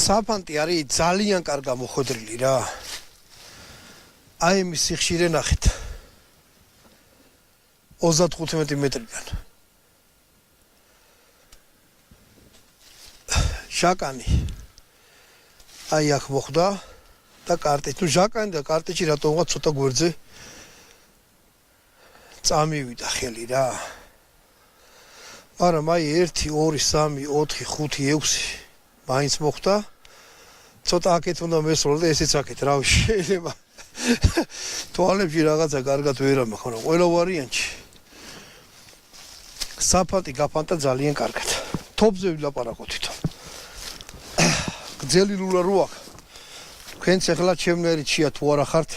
საფანტი არის ძალიან კარგა მოხვედრილი რა. აი მის სიხშირე ნახეთ. 35 მეტრიდან. ჟაკანი. აი აქ მოხვდა და კარტი. ნუ ჟაკანი და კარტიში რატომღა ცოტა გვერდზე წამივიდა ხელი რა. მაგრამ აი 1 2 3 4 5 6 მაინც მოხვდა. ცოტა აქეთ უნდა მესროლ და ესეც აქეთ რა შეიძლება. თვალებში რაღაცა კარგად ვერ ამახო, ყველა ვარიანტი. საფანტი გაფანტა ძალიან კარგად. თოპზე ვილაპარაკო თვითონ. გძელი ლულა რო აქვს. თქვენც ახლა ჩემნაირი ჩია თუ არა ხართ?